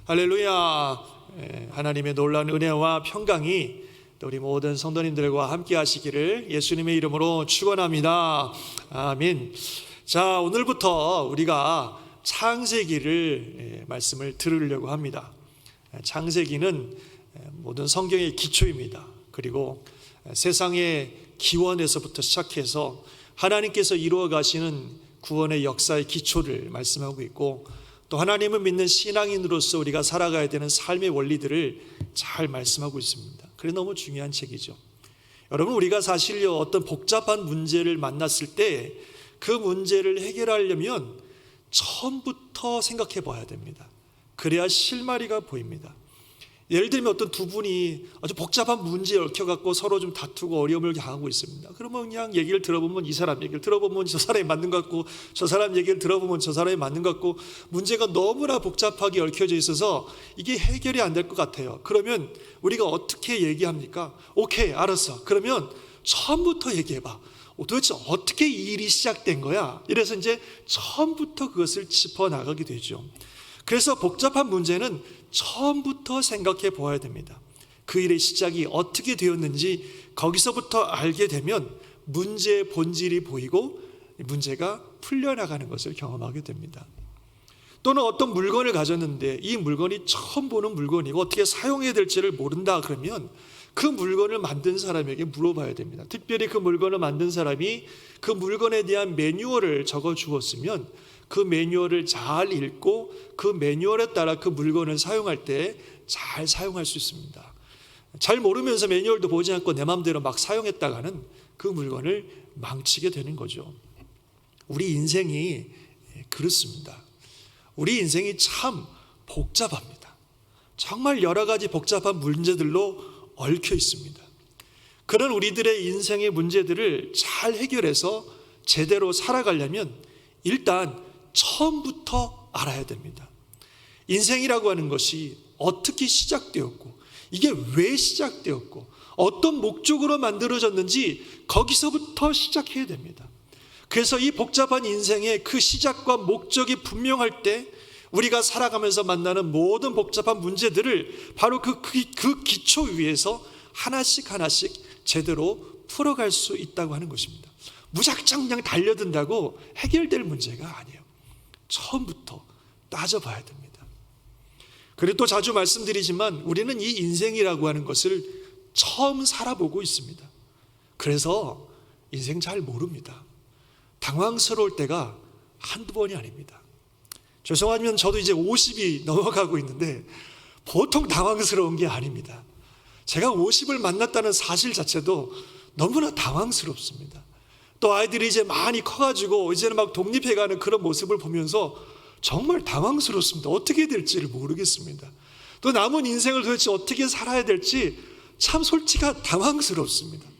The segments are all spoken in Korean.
할렐루야. 하나님의 놀라운 은혜와 평강이 우리 모든 성도님들과 함께 하시기를 예수님의 이름으로 축원합니다. 아멘. 자, 오늘부터 우리가 창세기를 말씀을 들으려고 합니다. 창세기는 모든 성경의 기초입니다. 그리고 세상의 기원에서부터 시작해서 하나님께서 이루어 가시는 구원의 역사의 기초를 말씀하고 있고, 또 하나님을 믿는 신앙인으로서 우리가 살아가야 되는 삶의 원리들을 잘 말씀하고 있습니다. 그래 너무 중요한 책이죠. 여러분, 우리가 사실요 어떤 복잡한 문제를 만났을 때 그 문제를 해결하려면 처음부터 생각해 봐야 됩니다. 그래야 실마리가 보입니다. 예를 들면 어떤 두 분이 아주 복잡한 문제에 얽혀갖고 서로 좀 다투고 어려움을 당하고 있습니다. 그러면 그냥 얘기를 들어보면 이 사람 얘기를 들어보면 저 사람이 맞는 것 같고, 저 사람 얘기를 들어보면 저 사람이 맞는 것 같고, 문제가 너무나 복잡하게 얽혀져 있어서 이게 해결이 안 될 것 같아요. 그러면 우리가 어떻게 얘기합니까? 오케이, 알았어. 그러면 처음부터 얘기해봐. 도대체 어떻게 이 일이 시작된 거야? 이래서 이제 처음부터 그것을 짚어나가게 되죠. 그래서 복잡한 문제는 처음부터 생각해 보아야 됩니다. 그 일의 시작이 어떻게 되었는지 거기서부터 알게 되면 문제의 본질이 보이고 문제가 풀려나가는 것을 경험하게 됩니다. 또는 어떤 물건을 가졌는데 이 물건이 처음 보는 물건이고 어떻게 사용해야 될지를 모른다 그러면 그 물건을 만든 사람에게 물어봐야 됩니다. 특별히 그 물건을 만든 사람이 그 물건에 대한 매뉴얼을 적어 주었으면 그 매뉴얼을 잘 읽고 그 매뉴얼에 따라 그 물건을 사용할 때 잘 사용할 수 있습니다. 잘 모르면서 매뉴얼도 보지 않고 내 마음대로 막 사용했다가는 그 물건을 망치게 되는 거죠. 우리 인생이 그렇습니다. 우리 인생이 참 복잡합니다. 정말 여러 가지 복잡한 문제들로 얽혀 있습니다. 그런 우리들의 인생의 문제들을 잘 해결해서 제대로 살아가려면 일단 처음부터 알아야 됩니다. 인생이라고 하는 것이 어떻게 시작되었고 이게 왜 시작되었고 어떤 목적으로 만들어졌는지 거기서부터 시작해야 됩니다. 그래서 이 복잡한 인생의 그 시작과 목적이 분명할 때 우리가 살아가면서 만나는 모든 복잡한 문제들을 바로 그 기초 위에서 하나씩 제대로 풀어갈 수 있다고 하는 것입니다. 무작정 그냥 달려든다고 해결될 문제가 아니에요. 처음부터 따져봐야 됩니다. 그리고 또 자주 말씀드리지만 우리는 이 인생이라고 하는 것을 처음 살아보고 있습니다. 그래서 인생 잘 모릅니다. 당황스러울 때가 한두 번이 아닙니다. 죄송하지만 저도 이제 50이 넘어가고 있는데 보통 당황스러운 게 아닙니다. 제가 50을 만났다는 사실 자체도 너무나 당황스럽습니다. 또 아이들이 이제 많이 커가지고 이제는 막 독립해가는 그런 모습을 보면서 정말 당황스럽습니다. 어떻게 될지를 모르겠습니다. 또 남은 인생을 도대체 어떻게 살아야 될지 참 솔직히 당황스럽습니다.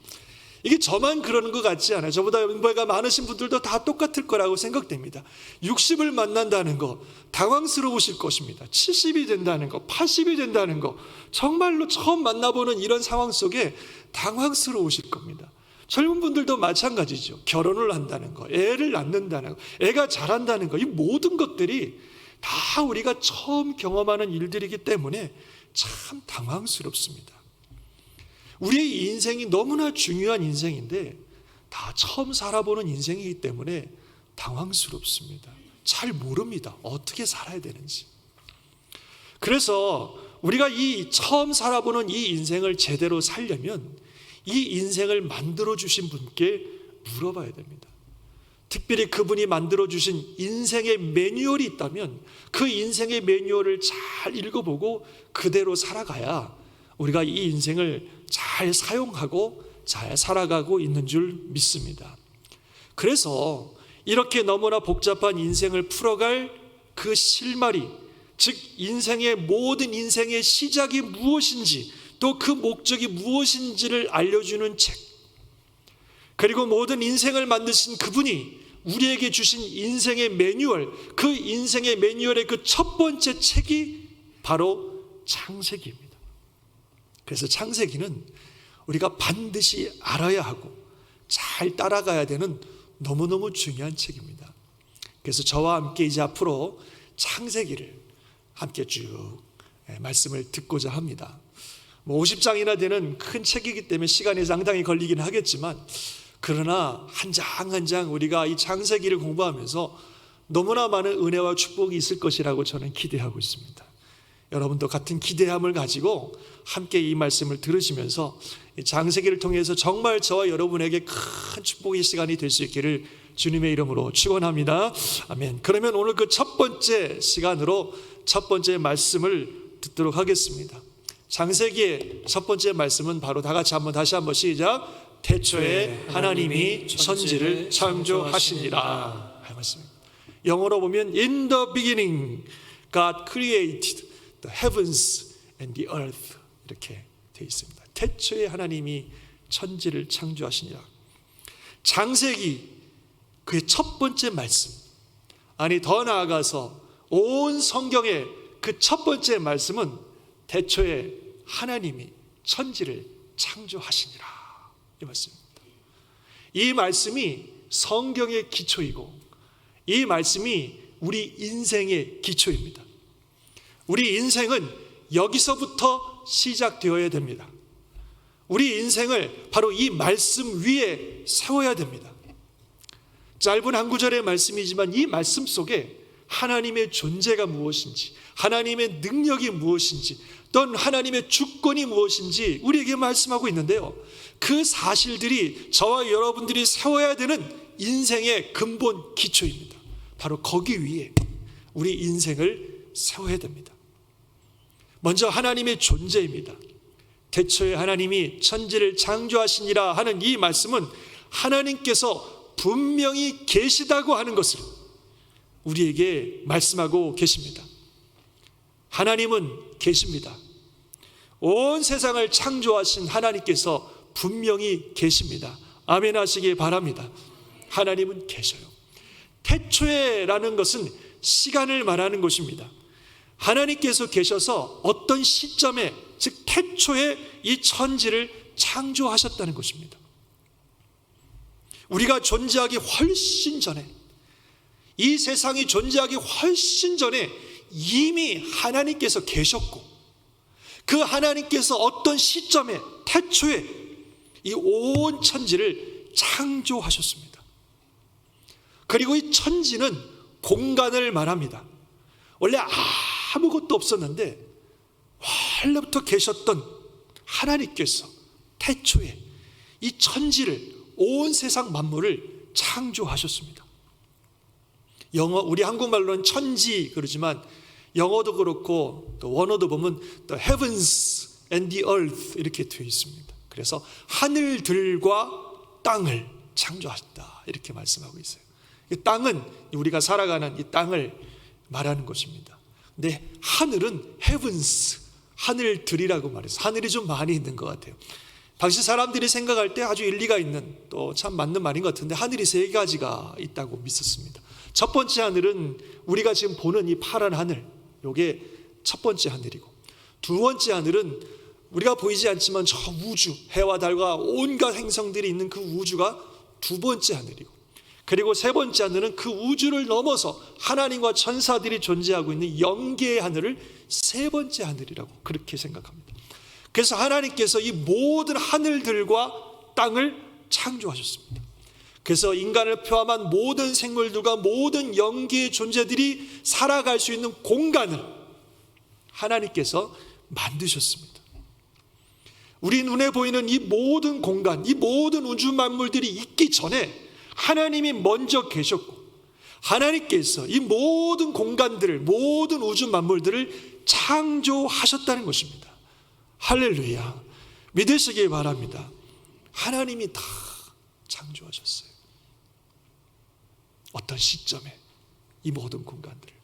이게 저만 그러는 것 같지 않아요. 저보다 연배가 많으신 분들도 다 똑같을 거라고 생각됩니다. 60을 만난다는 거 당황스러우실 것입니다. 70이 된다는 거, 80이 된다는 거 정말로 처음 만나보는 이런 상황 속에 당황스러우실 겁니다. 젊은 분들도 마찬가지죠. 결혼을 한다는 거, 애를 낳는다는 거, 애가 자란다는 거, 이 모든 것들이 다 우리가 처음 경험하는 일들이기 때문에 참 당황스럽습니다. 우리의 인생이 너무나 중요한 인생인데 다 처음 살아보는 인생이기 때문에 당황스럽습니다. 잘 모릅니다. 어떻게 살아야 되는지. 그래서 우리가 이 처음 살아보는 이 인생을 제대로 살려면 이 인생을 만들어주신 분께 물어봐야 됩니다. 특별히 그분이 만들어주신 인생의 매뉴얼이 있다면 그 인생의 매뉴얼을 잘 읽어보고 그대로 살아가야 우리가 이 인생을 잘 사용하고 잘 살아가고 있는 줄 믿습니다. 그래서 이렇게 너무나 복잡한 인생을 풀어갈 그 실마리, 즉 인생의 모든 인생의 시작이 무엇인지 또 그 목적이 무엇인지를 알려주는 책, 그리고 모든 인생을 만드신 그분이 우리에게 주신 인생의 매뉴얼, 그 인생의 매뉴얼의 그 첫 번째 책이 바로 창세기입니다. 그래서 창세기는 우리가 반드시 알아야 하고 잘 따라가야 되는 너무너무 중요한 책입니다. 그래서 저와 함께 이제 앞으로 창세기를 함께 쭉 말씀을 듣고자 합니다. 50장이나 되는 큰 책이기 때문에 시간이 상당히 걸리긴 하겠지만, 그러나 한 장 한 장 우리가 이 창세기를 공부하면서 너무나 많은 은혜와 축복이 있을 것이라고 저는 기대하고 있습니다. 여러분도 같은 기대함을 가지고 함께 이 말씀을 들으시면서 이 창세기를 통해서 정말 저와 여러분에게 큰 축복의 시간이 될 수 있기를 주님의 이름으로 축원합니다. 아멘. 그러면 오늘 그 첫 번째 시간으로 첫 번째 말씀을 듣도록 하겠습니다. 창세기의 첫 번째 말씀은 바로 다 같이 다시 한번 시작. 태초에 하나님이 천지를 창조하시니라. 할 말씀입니다. 영어로 보면 In the beginning God created the heavens and the earth, 이렇게 되어 있습니다. 태초에 하나님이 천지를 창조하시니라. 창세기 그의 첫 번째 말씀, 아니 더 나아가서 온 성경의 그 첫 번째 말씀은 태초에 하나님이 천지를 창조하시니라, 이 말씀입니다. 이 말씀이 성경의 기초이고 이 말씀이 우리 인생의 기초입니다. 우리 인생은 여기서부터 시작되어야 됩니다. 우리 인생을 바로 이 말씀 위에 세워야 됩니다. 짧은 한 구절의 말씀이지만 이 말씀 속에 하나님의 존재가 무엇인지, 하나님의 능력이 무엇인지, 또는 하나님의 주권이 무엇인지 우리에게 말씀하고 있는데요, 그 사실들이 저와 여러분들이 세워야 되는 인생의 근본 기초입니다. 바로 거기 위에 우리 인생을 세워야 됩니다. 먼저 하나님의 존재입니다. 태초에 하나님이 천지를 창조하시니라 하는 이 말씀은 하나님께서 분명히 계시다고 하는 것을 우리에게 말씀하고 계십니다. 하나님은 계십니다. 온 세상을 창조하신 하나님께서 분명히 계십니다. 아멘 하시기 바랍니다. 하나님은 계셔요. 태초에라는 것은 시간을 말하는 것입니다. 하나님께서 계셔서 어떤 시점에, 즉 태초에 이 천지를 창조하셨다는 것입니다. 우리가 존재하기 훨씬 전에, 이 세상이 존재하기 훨씬 전에 이미 하나님께서 계셨고, 그 하나님께서 어떤 시점에, 태초에 이 온 천지를 창조하셨습니다. 그리고 이 천지는 공간을 말합니다. 원래 아무것도 없었는데 원래부터 계셨던 하나님께서 태초에 이 천지를, 온 세상 만물을 창조하셨습니다. 우리 한국말로는 천지 그러지만 영어도 그렇고 또 원어도 보면 the heavens and the earth 이렇게 되어 있습니다. 그래서 하늘들과 땅을 창조하셨다, 이렇게 말씀하고 있어요. 이 땅은 우리가 살아가는 이 땅을 말하는 것입니다. 근데 하늘은 heavens, 하늘들이라고 말해서 하늘이 좀 많이 있는 것 같아요. 당시 사람들이 생각할 때 아주 일리가 있는, 또 참 맞는 말인 것 같은데, 하늘이 세 가지가 있다고 믿었습니다. 첫 번째 하늘은 우리가 지금 보는 이 파란 하늘, 이게 첫 번째 하늘이고, 두 번째 하늘은 우리가 보이지 않지만 저 우주, 해와 달과 온갖 행성들이 있는 그 우주가 두 번째 하늘이고, 그리고 세 번째 하늘은 그 우주를 넘어서 하나님과 천사들이 존재하고 있는 영계의 하늘을 세 번째 하늘이라고 그렇게 생각합니다. 그래서 하나님께서 이 모든 하늘들과 땅을 창조하셨습니다. 그래서 인간을 포함한 모든 생물들과 모든 영계의 존재들이 살아갈 수 있는 공간을 하나님께서 만드셨습니다. 우리 눈에 보이는 이 모든 공간, 이 모든 우주 만물들이 있기 전에 하나님이 먼저 계셨고, 하나님께서 이 모든 공간들을, 모든 우주 만물들을 창조하셨다는 것입니다. 할렐루야. 믿으시기 바랍니다. 하나님이 다 창조하셨어요. 어떤 시점에 이 모든 공간들을.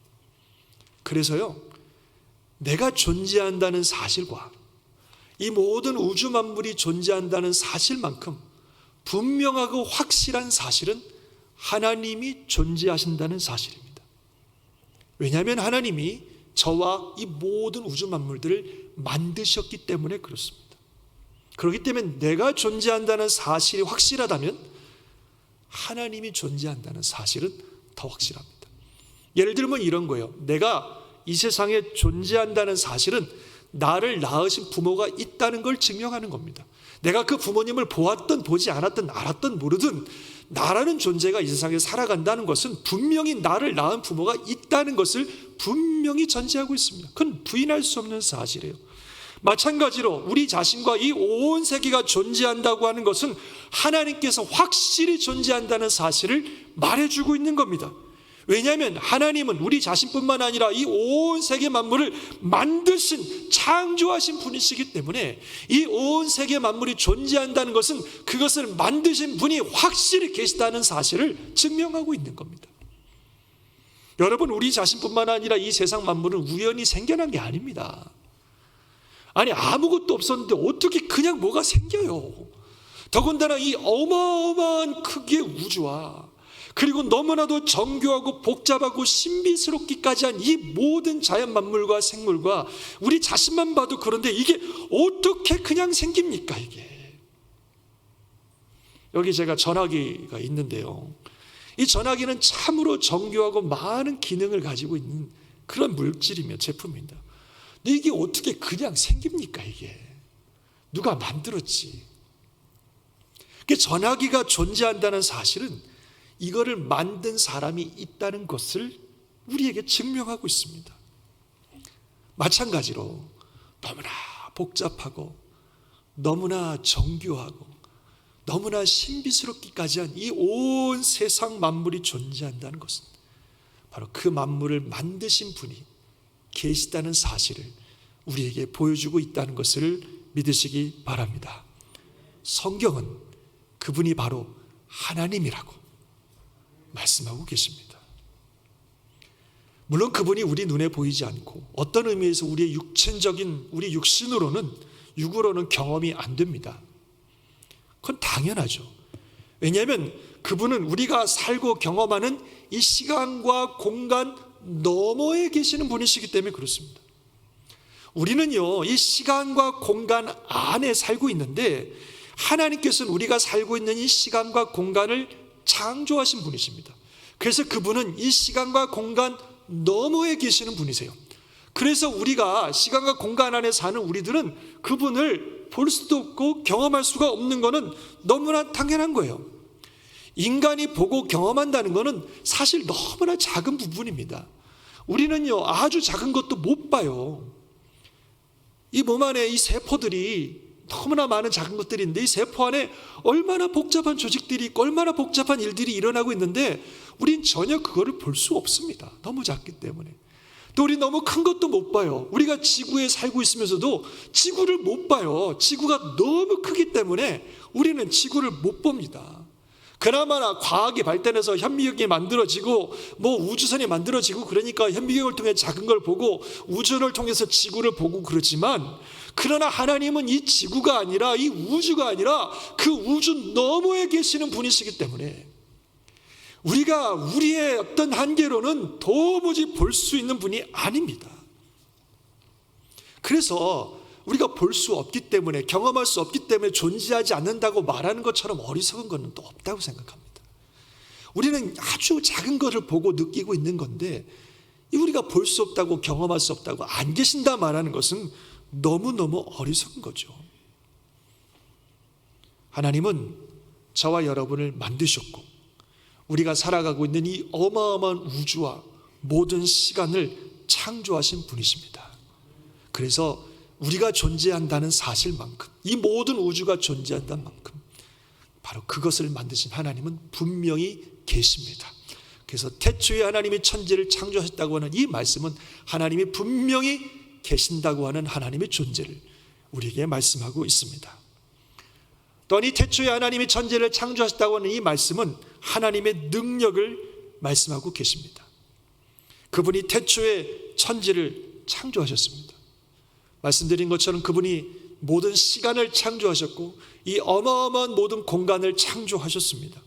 그래서요, 내가 존재한다는 사실과 이 모든 우주 만물이 존재한다는 사실만큼 분명하고 확실한 사실은 하나님이 존재하신다는 사실입니다. 왜냐하면 하나님이 저와 이 모든 우주 만물들을 만드셨기 때문에 그렇습니다. 그렇기 때문에 내가 존재한다는 사실이 확실하다면 하나님이 존재한다는 사실은 더 확실합니다. 예를 들면 이런 거예요. 내가 이 세상에 존재한다는 사실은 나를 낳으신 부모가 있다는 걸 증명하는 겁니다. 내가 그 부모님을 보았든 보지 않았든 알았든 모르든 나라는 존재가 이 세상에 살아간다는 것은 분명히 나를 낳은 부모가 있다는 것을 분명히 전제하고 있습니다. 그건 부인할 수 없는 사실이에요. 마찬가지로 우리 자신과 이 온 세계가 존재한다고 하는 것은 하나님께서 확실히 존재한다는 사실을 말해주고 있는 겁니다. 왜냐하면 하나님은 우리 자신뿐만 아니라 이 온 세계 만물을 만드신 창조하신 분이시기 때문에 이 온 세계 만물이 존재한다는 것은 그것을 만드신 분이 확실히 계시다는 사실을 증명하고 있는 겁니다. 여러분, 우리 자신뿐만 아니라 이 세상 만물은 우연히 생겨난 게 아닙니다. 아니, 아무것도 없었는데 어떻게 그냥 뭐가 생겨요? 더군다나 이 어마어마한 크기의 우주와 그리고 너무나도 정교하고 복잡하고 신비스럽기까지 한 이 모든 자연 만물과 생물과 우리 자신만 봐도 그런데 이게 어떻게 그냥 생깁니까? 이게 여기 제가 전화기가 있는데요, 이 전화기는 참으로 정교하고 많은 기능을 가지고 있는 그런 물질이며 제품입니다. 근데 이게 어떻게 그냥 생깁니까? 이게 누가 만들었지? 전화기가 존재한다는 사실은 이거를 만든 사람이 있다는 것을 우리에게 증명하고 있습니다. 마찬가지로 너무나 복잡하고 너무나 정교하고 너무나 신비스럽기까지 한 이 온 세상 만물이 존재한다는 것은 바로 그 만물을 만드신 분이 계시다는 사실을 우리에게 보여주고 있다는 것을 믿으시기 바랍니다. 성경은 그분이 바로 하나님이라고 말씀하고 계십니다. 물론 그분이 우리 눈에 보이지 않고 어떤 의미에서 우리의 육체적인 우리 육으로는 경험이 안 됩니다. 그건 당연하죠. 왜냐하면 그분은 우리가 살고 경험하는 이 시간과 공간 너머에 계시는 분이시기 때문에 그렇습니다. 우리는요, 이 시간과 공간 안에 살고 있는데 하나님께서는 우리가 살고 있는 이 시간과 공간을 창조하신 분이십니다. 그래서 그분은 이 시간과 공간 너머에 계시는 분이세요. 그래서 우리가 시간과 공간 안에 사는 우리들은 그분을 볼 수도 없고 경험할 수가 없는 것은 너무나 당연한 거예요. 인간이 보고 경험한다는 것은 사실 너무나 작은 부분입니다. 우리는요, 아주 작은 것도 못 봐요. 이 몸 안에 이 세포들이 너무나 많은 작은 것들인데 이 세포 안에 얼마나 복잡한 조직들이 있고 얼마나 복잡한 일들이 일어나고 있는데 우린 전혀 그거를 볼 수 없습니다. 너무 작기 때문에. 또 우리 너무 큰 것도 못 봐요. 우리가 지구에 살고 있으면서도 지구를 못 봐요. 지구가 너무 크기 때문에 우리는 지구를 못 봅니다. 그나마나 과학이 발전해서 현미경이 만들어지고 우주선이 만들어지고 그러니까 현미경을 통해 작은 걸 보고 우주를 통해서 지구를 보고 그러지만, 그러나 하나님은 이 지구가 아니라 이 우주가 아니라 그 우주 너머에 계시는 분이시기 때문에 우리가 우리의 어떤 한계로는 도무지 볼 수 있는 분이 아닙니다. 그래서 우리가 볼 수 없기 때문에, 경험할 수 없기 때문에 존재하지 않는다고 말하는 것처럼 어리석은 것은 또 없다고 생각합니다. 우리는 아주 작은 것을 보고 느끼고 있는 건데 우리가 볼 수 없다고, 경험할 수 없다고, 안 계신다 말하는 것은 너무너무 어리석은 거죠. 하나님은 저와 여러분을 만드셨고 우리가 살아가고 있는 이 어마어마한 우주와 모든 시간을 창조하신 분이십니다. 그래서 우리가 존재한다는 사실만큼, 이 모든 우주가 존재한다는 만큼 바로 그것을 만드신 하나님은 분명히 계십니다. 그래서 태초에 하나님이 천지를 창조하셨다고 하는 이 말씀은 하나님이 분명히 계신다고 하는 하나님의 존재를 우리에게 말씀하고 있습니다. 또한 이 태초에 하나님이 천지를 창조하셨다고 하는 이 말씀은 하나님의 능력을 말씀하고 계십니다. 그분이 태초에 천지를 창조하셨습니다. 말씀드린 것처럼 그분이 모든 시간을 창조하셨고 이 어마어마한 모든 공간을 창조하셨습니다.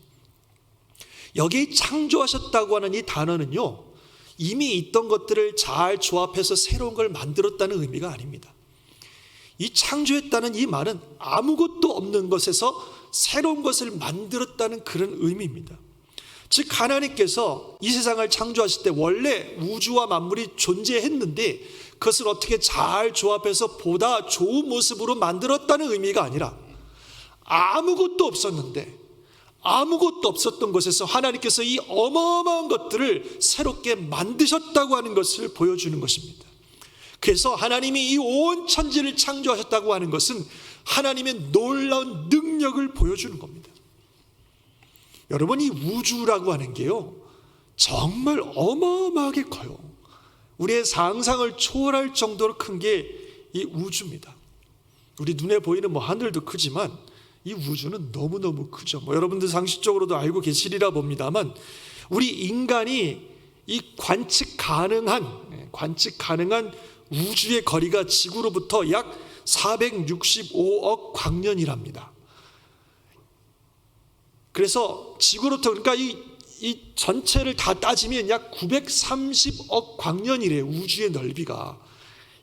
여기 창조하셨다고 하는 이 단어는요, 이미 있던 것들을 잘 조합해서 새로운 걸 만들었다는 의미가 아닙니다. 이 창조했다는 이 말은 아무것도 없는 것에서 새로운 것을 만들었다는 그런 의미입니다. 즉 하나님께서 이 세상을 창조하실 때 원래 우주와 만물이 존재했는데 그것을 어떻게 잘 조합해서 보다 좋은 모습으로 만들었다는 의미가 아니라 아무것도 없었는데 아무것도 없었던 곳에서 하나님께서 이 어마어마한 것들을 새롭게 만드셨다고 하는 것을 보여주는 것입니다. 그래서 하나님이 이 온 천지를 창조하셨다고 하는 것은 하나님의 놀라운 능력을 보여주는 겁니다. 여러분, 이 우주라고 하는 게요 정말 어마어마하게 커요. 우리의 상상을 초월할 정도로 큰 게 이 우주입니다. 우리 눈에 보이는 하늘도 크지만 이 우주는 너무너무 크죠. 여러분들 상식적으로도 알고 계시리라 봅니다만 우리 인간이 이 관측 가능한 우주의 거리가 지구로부터 약 465억 광년이랍니다. 그래서 지구로부터 그러니까 이 전체를 다 따지면 약 930억 광년이래요. 우주의 넓이가.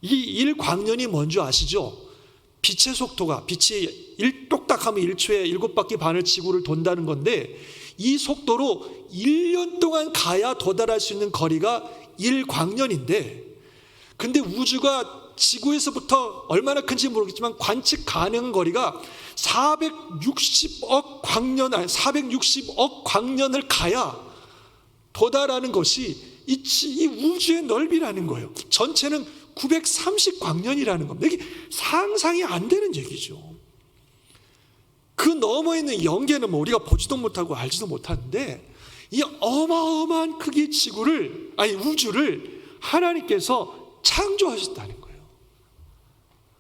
이 1광년이 뭔지 아시죠? 빛의 속도가 빛이 똑딱하면 1초에 7바퀴 반을 지구를 돈다는 건데 이 속도로 1년 동안 가야 도달할 수 있는 거리가 1광년인데 근데 우주가 지구에서부터 얼마나 큰지 모르겠지만 관측 가능한 거리가 460억 광년을 가야 도달하는 것이 이 우주의 넓이라는 거예요. 전체는 930광년이라는 겁니다. 이게 상상이 안 되는 얘기죠. 그 너머에 있는 영계는 우리가 보지도 못하고 알지도 못하는데 이 어마어마한 크기의 우주를 하나님께서 창조하셨다는 거예요.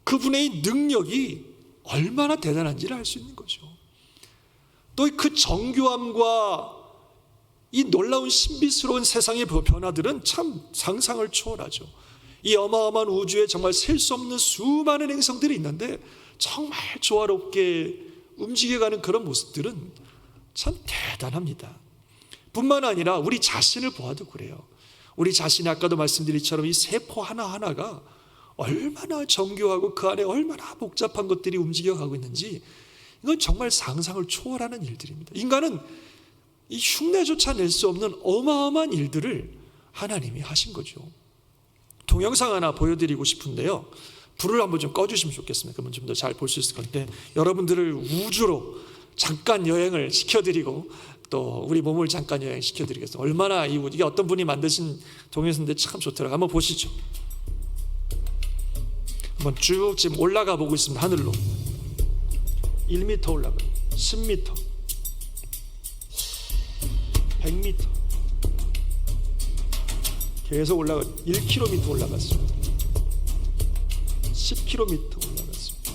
그분의 능력이 얼마나 대단한지를 알 수 있는 거죠. 또 그 정교함과 이 놀라운 신비스러운 세상의 변화들은 참 상상을 초월하죠. 이 어마어마한 우주에 정말 셀 수 없는 수많은 행성들이 있는데 정말 조화롭게 움직여가는 그런 모습들은 참 대단합니다. 뿐만 아니라 우리 자신을 보아도 그래요. 우리 자신이 아까도 말씀드린 것처럼 이 세포 하나하나가 얼마나 정교하고 그 안에 얼마나 복잡한 것들이 움직여가고 있는지 이건 정말 상상을 초월하는 일들입니다. 인간은 이 흉내조차 낼 수 없는 어마어마한 일들을 하나님이 하신 거죠. 동영상 하나 보여드리고 싶은데요. 불을 한번 좀 꺼주시면 좋겠습니다. 그러면 좀 더 잘 볼 수 있을 건데 여러분들을 우주로 잠깐 여행을 시켜드리고 또 우리 몸을 잠깐 여행시켜드리겠습니다. 얼마나 이게 어떤 분이 만드신 동영상인데 참 좋더라고요. 한번 보시죠. 한번 쭉 지금 올라가 보고 있습니다. 하늘로 1m 올라가요. 10m 100m 계속 올라가 1km 올라갔습니다. 10km 올라갔습니다.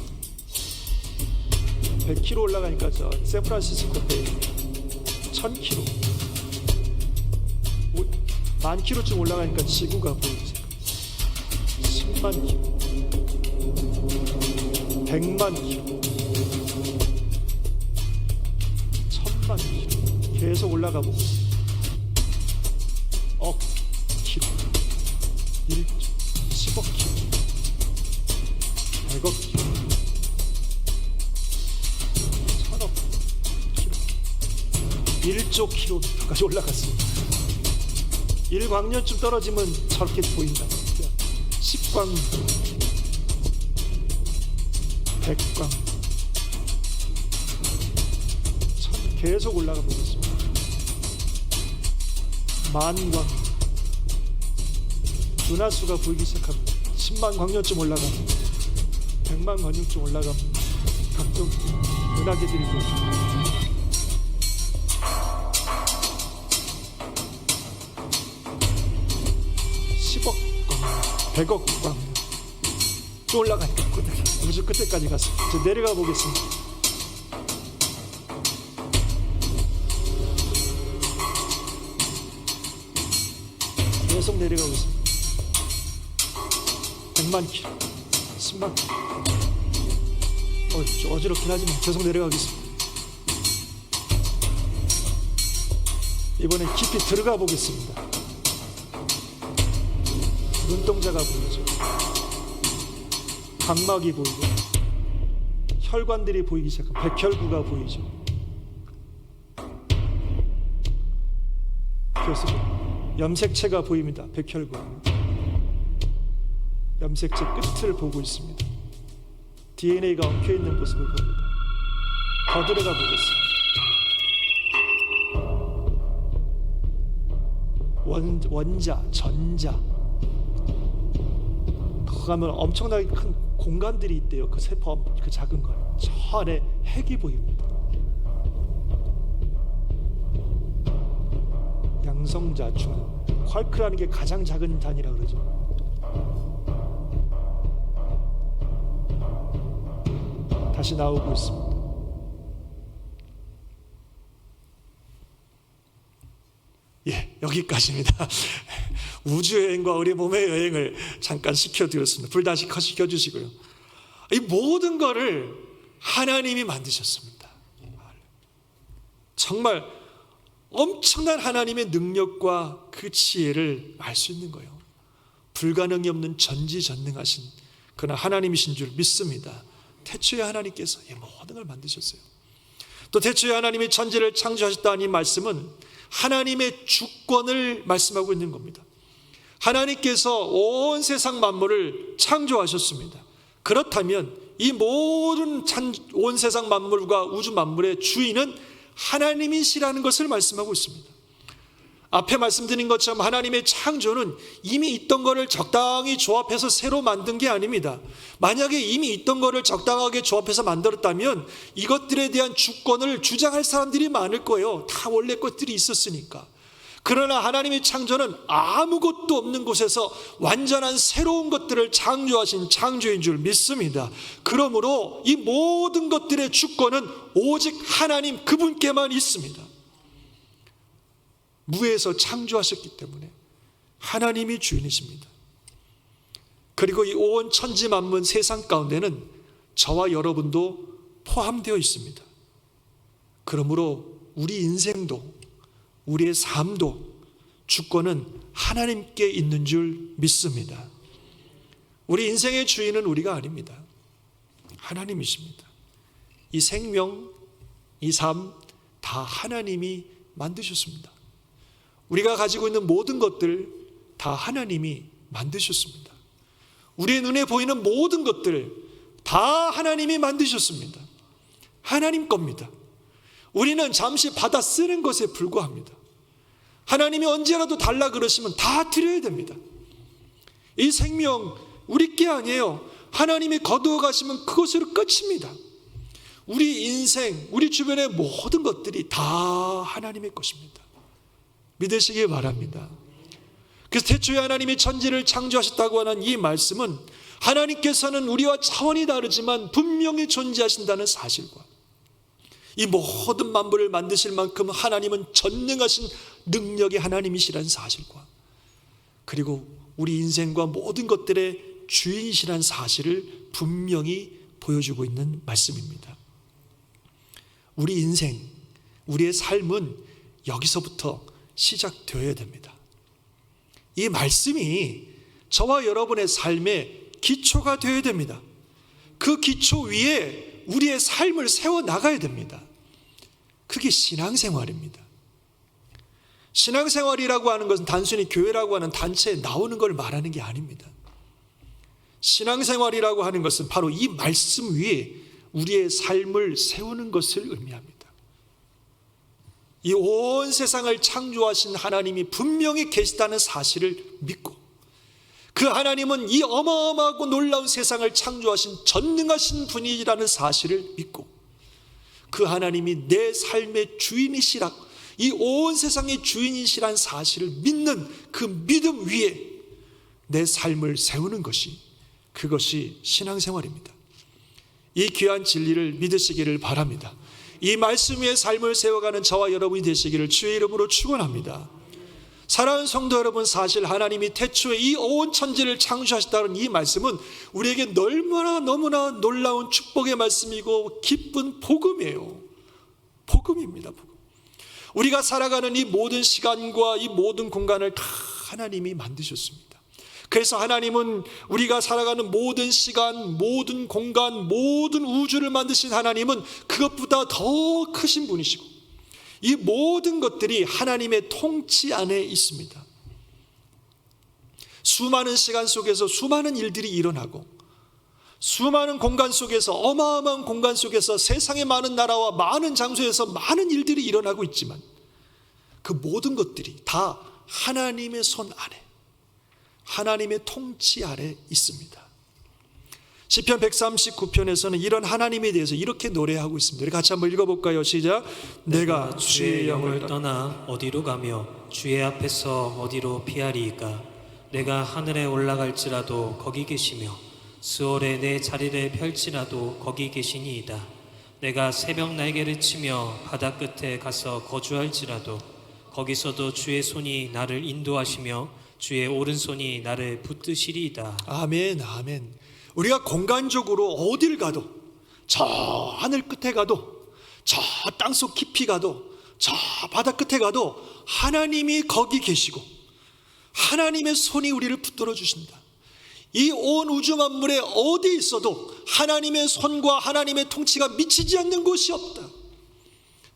100km 올라가니까 저 샌프란시스코 배 1000km 10,000km쯤 올라가니까 지구가 보이죠. 10만 km 100만 km 1000만 km 계속 올라가 보고 억 km 1조 10억 km 100억 km 1000억 km 1조 km까지 올라갔습니다. 1광년쯤 떨어지면 저렇게 보인다. 10광년 100광 1000 계속 올라가 보겠습니다. 만광 은하수가 보이기 시작합니다. 10만 광년쯤 올라갑니다. 100만 광년쯤 올라갑니다. 각종 은하계들이 보입니다. 10억 광년 100억 광년 또 올라가니까 우주 끝에까지 갔습니다. 이제 내려가 보겠습니다. 계속 내려가고 있습니다. 100만 킬로 10만 킬로 어지럽긴 하지만 계속 내려가겠습니다. 이번엔 깊이 들어가 보겠습니다. 눈동자가 보이죠. 각막이 보이고 혈관들이 보이기 시작합니다. 백혈구가 보이죠. 교수님, 염색체가 보입니다. 백혈관. 염색체 끝을 보고 있습니다. DNA가 엉켜있는 모습을 봅니다. 더 들어가 보겠습니다. 원자, 전자. 더 가면 엄청나게 큰 공간들이 있대요. 그 세포, 그 작은 걸. 저 안에 핵이 보입니다. 양성자, 쿼크라는 게 가장 작은 단위라 그러죠. 다시 나오고 있습니다. 예, 여기까지입니다. 우주여행과 우리 몸의 여행을 잠깐 시켜드렸습니다. 불 다시 시켜주시고요. 이 모든 거를 하나님이 만드셨습니다. 정말 엄청난 하나님의 능력과 그 지혜를 알 수 있는 거예요. 불가능이 없는 전지전능하신 그러나 하나님이신 줄 믿습니다. 태초에 하나님께서 이 모든 걸 만드셨어요. 또 태초에 하나님이 천지를 창조하셨다는 이 말씀은 하나님의 주권을 말씀하고 있는 겁니다. 하나님께서 온 세상 만물을 창조하셨습니다. 그렇다면 이 모든 온 세상 만물과 우주 만물의 주인은 하나님이시라는 것을 말씀하고 있습니다. 앞에 말씀드린 것처럼 하나님의 창조는 이미 있던 것을 적당히 조합해서 새로 만든 게 아닙니다. 만약에 이미 있던 것을 적당하게 조합해서 만들었다면 이것들에 대한 주권을 주장할 사람들이 많을 거예요. 다 원래 것들이 있었으니까. 그러나 하나님의 창조는 아무것도 없는 곳에서 완전한 새로운 것들을 창조하신 창조인 줄 믿습니다. 그러므로 이 모든 것들의 주권은 오직 하나님 그분께만 있습니다. 무에서 창조하셨기 때문에 하나님이 주인이십니다. 그리고 이 온 천지 만물 세상 가운데는 저와 여러분도 포함되어 있습니다. 그러므로 우리 인생도 우리의 삶도 주권은 하나님께 있는 줄 믿습니다. 우리 인생의 주인은 우리가 아닙니다. 하나님이십니다. 이 생명, 이 삶 다 하나님이 만드셨습니다. 우리가 가지고 있는 모든 것들 다 하나님이 만드셨습니다. 우리의 눈에 보이는 모든 것들 다 하나님이 만드셨습니다. 하나님 겁니다. 우리는 잠시 받아 쓰는 것에 불과합니다. 하나님이 언제라도 달라 그러시면 다 드려야 됩니다. 이 생명 우리 게 아니에요. 하나님이 거두어 가시면 그것으로 끝입니다. 우리 인생, 우리 주변의 모든 것들이 다 하나님의 것입니다. 믿으시기 바랍니다. 그래서 태초에 하나님이 천지를 창조하셨다고 하는 이 말씀은 하나님께서는 우리와 차원이 다르지만 분명히 존재하신다는 사실과 이 모든 만물을 만드실 만큼 하나님은 전능하신 능력의 하나님이시라는 사실과 그리고 우리 인생과 모든 것들의 주인이시라는 사실을 분명히 보여주고 있는 말씀입니다. 우리 인생, 우리의 삶은 여기서부터 시작되어야 됩니다. 이 말씀이 저와 여러분의 삶의 기초가 되어야 됩니다. 그 기초 위에 우리의 삶을 세워나가야 됩니다. 그게 신앙생활입니다. 신앙생활이라고 하는 것은 단순히 교회라고 하는 단체에 나오는 걸 말하는 게 아닙니다. 신앙생활이라고 하는 것은 바로 이 말씀 위에 우리의 삶을 세우는 것을 의미합니다. 이 온 세상을 창조하신 하나님이 분명히 계시다는 사실을 믿고 그 하나님은 이 어마어마하고 놀라운 세상을 창조하신 전능하신 분이라는 사실을 믿고 그 하나님이 내 삶의 주인이시라 이 온 세상의 주인이시라는 사실을 믿는 그 믿음 위에 내 삶을 세우는 것이 그것이 신앙생활입니다. 이 귀한 진리를 믿으시기를 바랍니다. 이 말씀 위에 삶을 세워가는 저와 여러분이 되시기를 주의 이름으로 축원합니다. 사랑하는 성도 여러분, 사실 하나님이 태초에 이 온 천지를 창조하셨다는 이 말씀은 우리에게 너무나 놀라운 축복의 말씀이고 기쁜 복음이에요. 복음입니다. 복음. 우리가 살아가는 이 모든 시간과 이 모든 공간을 다 하나님이 만드셨습니다. 그래서 하나님은 우리가 살아가는 모든 시간, 모든 공간, 모든 우주를 만드신 하나님은 그것보다 더 크신 분이시고 이 모든 것들이 하나님의 통치 안에 있습니다. 수많은 시간 속에서 수많은 일들이 일어나고, 수많은 공간 속에서, 어마어마한 공간 속에서 세상의 많은 나라와 많은 장소에서 많은 일들이 일어나고 있지만 그 모든 것들이 다 하나님의 손 안에, 하나님의 통치 아래 있습니다. 시편 139편에서는 이런 하나님에 대해서 이렇게 노래하고 있습니다. 우리 같이 한번 읽어볼까요? 시작. 내가 주의 영을 떠나 어디로 가며 주의 앞에서 어디로 피하리이까? 내가 하늘에 올라갈지라도 거기 계시며 수월에 내 자리를 펼치라도 거기 계시니이다. 내가 새벽 날개를 치며 바다 끝에 가서 거주할지라도 거기서도 주의 손이 나를 인도하시며 주의 오른손이 나를 붙드시리이다. 아멘, 아멘. 우리가 공간적으로 어딜 가도, 저 하늘 끝에 가도, 저 땅속 깊이 가도, 저 바다 끝에 가도 하나님이 거기 계시고 하나님의 손이 우리를 붙들어 주신다. 이 온 우주 만물에 어디 있어도 하나님의 손과 하나님의 통치가 미치지 않는 곳이 없다.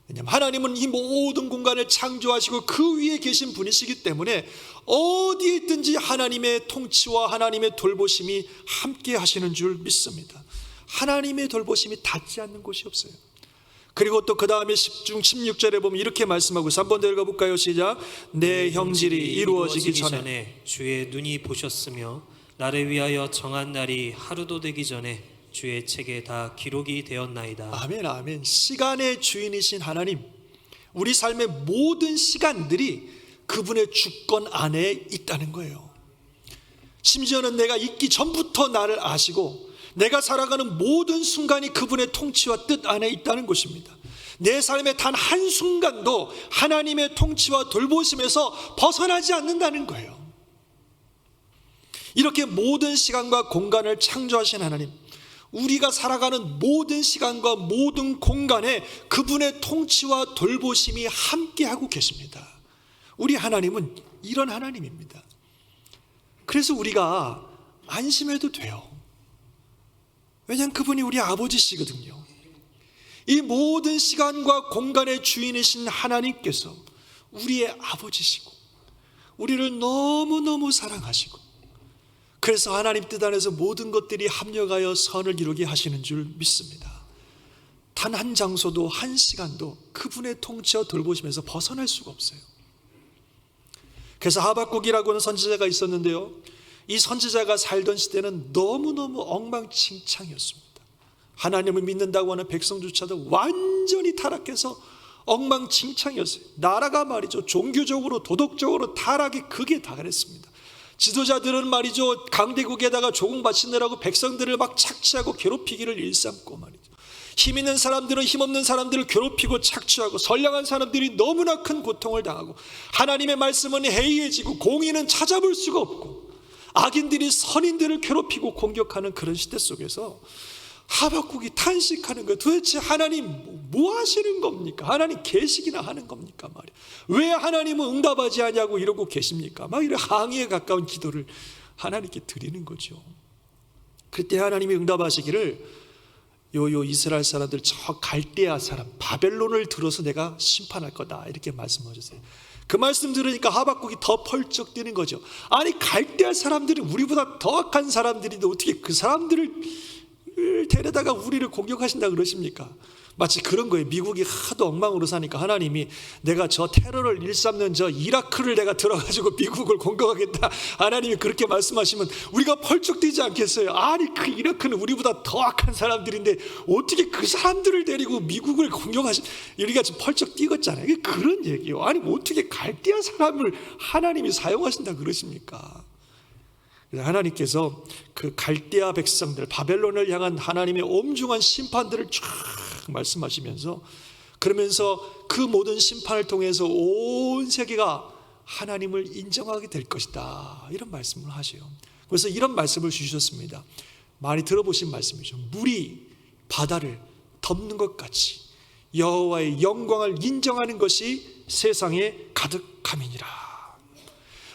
왜냐하면 하나님은 이 모든 공간을 창조하시고 그 위에 계신 분이시기 때문에 어디에 있든지 하나님의 통치와 하나님의 돌보심이 함께 하시는 줄 믿습니다. 하나님의 돌보심이 닿지 않는 곳이 없어요. 그리고 또 그 다음에 16절에 보면 이렇게 말씀하고 있어요. 한번 더 읽어볼까요? 시작. 내 형질이 이루어지기 전에 주의 눈이 보셨으며 나를 위하여 정한 날이 하루도 되기 전에 주의 책에 다 기록이 되었나이다. 아멘, 아멘. 시간의 주인이신 하나님, 우리 삶의 모든 시간들이 그분의 주권 안에 있다는 거예요. 심지어는 내가 있기 전부터 나를 아시고 내가 살아가는 모든 순간이 그분의 통치와 뜻 안에 있다는 것입니다. 내 삶의 단 한순간도 하나님의 통치와 돌보심에서 벗어나지 않는다는 거예요. 이렇게 모든 시간과 공간을 창조하신 하나님, 우리가 살아가는 모든 시간과 모든 공간에 그분의 통치와 돌보심이 함께하고 계십니다. 우리 하나님은 이런 하나님입니다. 그래서 우리가 안심해도 돼요. 왜냐하면 그분이 우리 아버지시거든요. 이 모든 시간과 공간의 주인이신 하나님께서 우리의 아버지시고 우리를 너무너무 사랑하시고, 그래서 하나님 뜻 안에서 모든 것들이 합력하여 선을 이루게 하시는 줄 믿습니다. 단 한 장소도 한 시간도 그분의 통치와 돌보심에서 벗어날 수가 없어요. 그래서 하박국이라고 하는 선지자가 있었는데요, 이 선지자가 살던 시대는 너무너무 엉망진창이었습니다. 하나님을 믿는다고 하는 백성조차도 완전히 타락해서 엉망진창이었어요. 나라가 말이죠, 종교적으로 도덕적으로 타락이 극에 달했습니다. 지도자들은 말이죠, 강대국에다가 조공 바치느라고 백성들을 막 착취하고 괴롭히기를 일삼고 말이죠, 힘 있는 사람들은 힘없는 사람들을 괴롭히고 착취하고, 선량한 사람들이 너무나 큰 고통을 당하고, 하나님의 말씀은 해이해지고 공의는 찾아볼 수가 없고, 악인들이 선인들을 괴롭히고 공격하는 그런 시대 속에서 하박국이 탄식하는 거예요. 도대체 하나님 뭐 하시는 겁니까? 하나님 계시기나 하는 겁니까? 말이야. 왜 하나님은 응답하지 않냐고 이러고 계십니까? 막 이런 항의에 가까운 기도를 하나님께 드리는 거죠. 그때 하나님이 응답하시기를 요 이스라엘 사람들, 저 갈대아 사람 바벨론을 들어서 내가 심판할 거다, 이렇게 말씀하셨어요. 그 말씀 들으니까 하박국이 더 펄쩍 뛰는 거죠. 아니, 갈대아 사람들이 우리보다 더 악한 사람들인데 어떻게 그 사람들을 데려다가 우리를 공격하신다 그러십니까? 마치 그런 거예요. 미국이 하도 엉망으로 사니까 하나님이 내가 저 테러를 일삼는 저 이라크를 내가 들어가지고 미국을 공격하겠다, 하나님이 그렇게 말씀하시면 우리가 펄쩍 뛰지 않겠어요? 아니, 그 이라크는 우리보다 더 악한 사람들인데 어떻게 그 사람들을 데리고 미국을 공격하시, 우리가 지금 펄쩍 뛰었잖아요. 이게 그런 얘기예요. 아니, 어떻게 갈대아 사람을 하나님이 사용하신다 그러십니까? 하나님께서 그 갈대아 백성들, 바벨론을 향한 하나님의 엄중한 심판들을 쫙 말씀하시면서, 그러면서 그 모든 심판을 통해서 온 세계가 하나님을 인정하게 될 것이다, 이런 말씀을 하셔요. 그래서 이런 말씀을 주셨습니다. 많이 들어보신 말씀이죠. 물이 바다를 덮는 것 같이 여호와의 영광을 인정하는 것이 세상에 가득함이니라.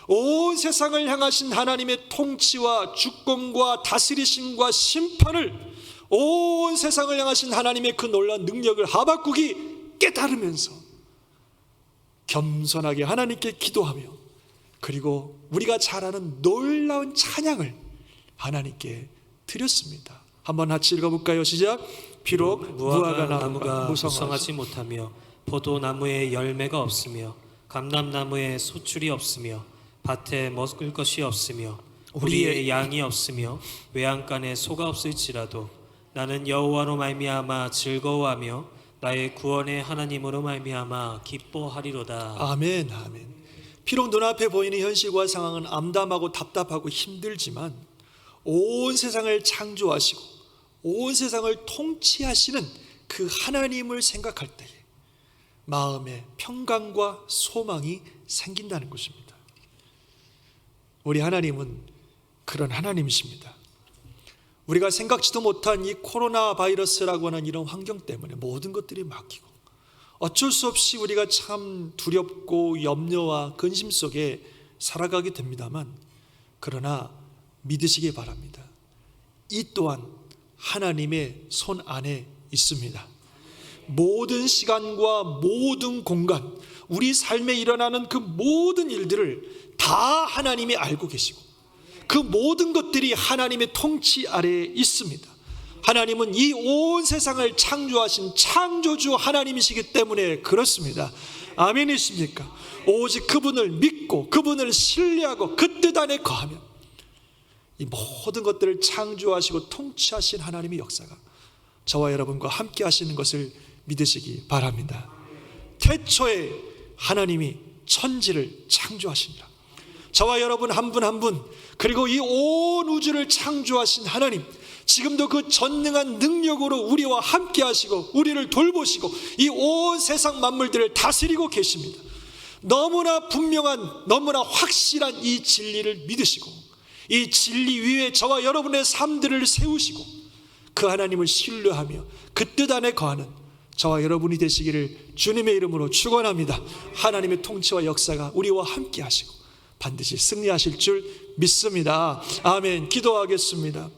온 세상을 향하신 하나님의 통치와 주권과 다스리심과 심판을, 온 세상을 향하신 하나님의 그 놀라운 능력을 하박국이 깨달으면서 겸손하게 하나님께 기도하며 그리고 우리가 잘 아는 놀라운 찬양을 하나님께 드렸습니다. 한번 같이 읽어볼까요? 시작. 비록 무화과 나무가 무성하지 못하며 포도나무에 열매가 없으며 감람나무에 소출이 없으며 밭에 먹을 것이 없으며 우리의 양이 없으며 외양간에 소가 없을지라도 나는 여호와로 말미암아 즐거워하며 나의 구원의 하나님으로 말미암아 기뻐하리로다. 아멘, 아멘. 비록 눈앞에 보이는 현실과 상황은 암담하고 답답하고 힘들지만 온 세상을 창조하시고 온 세상을 통치하시는 그 하나님을 생각할 때에 마음에 평강과 소망이 생긴다는 것입니다. 우리 하나님은 그런 하나님이십니다. 우리가 생각지도 못한 이 코로나 바이러스라고 하는 이런 환경 때문에 모든 것들이 막히고 어쩔 수 없이 우리가 참 두렵고 염려와 근심 속에 살아가게 됩니다만, 그러나 믿으시기 바랍니다. 이 또한 하나님의 손 안에 있습니다. 모든 시간과 모든 공간, 우리 삶에 일어나는 그 모든 일들을 다 하나님이 알고 계시고 그 모든 것들이 하나님의 통치 아래에 있습니다. 하나님은 이 온 세상을 창조하신 창조주 하나님이시기 때문에 그렇습니다. 아멘이십니까? 오직 그분을 믿고 그분을 신뢰하고 그 뜻 안에 거하면 이 모든 것들을 창조하시고 통치하신 하나님의 역사가 저와 여러분과 함께 하시는 것을 믿으시기 바랍니다. 태초에 하나님이 천지를 창조하시니라. 저와 여러분 한 분 한 분, 그리고 이 온 우주를 창조하신 하나님, 지금도 그 전능한 능력으로 우리와 함께 하시고 우리를 돌보시고 이 온 세상 만물들을 다스리고 계십니다. 너무나 분명한, 너무나 확실한 이 진리를 믿으시고 이 진리 위에 저와 여러분의 삶들을 세우시고 그 하나님을 신뢰하며 그 뜻 안에 거하는 저와 여러분이 되시기를 주님의 이름으로 축원합니다. 하나님의 통치와 역사가 우리와 함께 하시고 반드시 승리하실 줄 믿습니다. 아멘. 기도하겠습니다.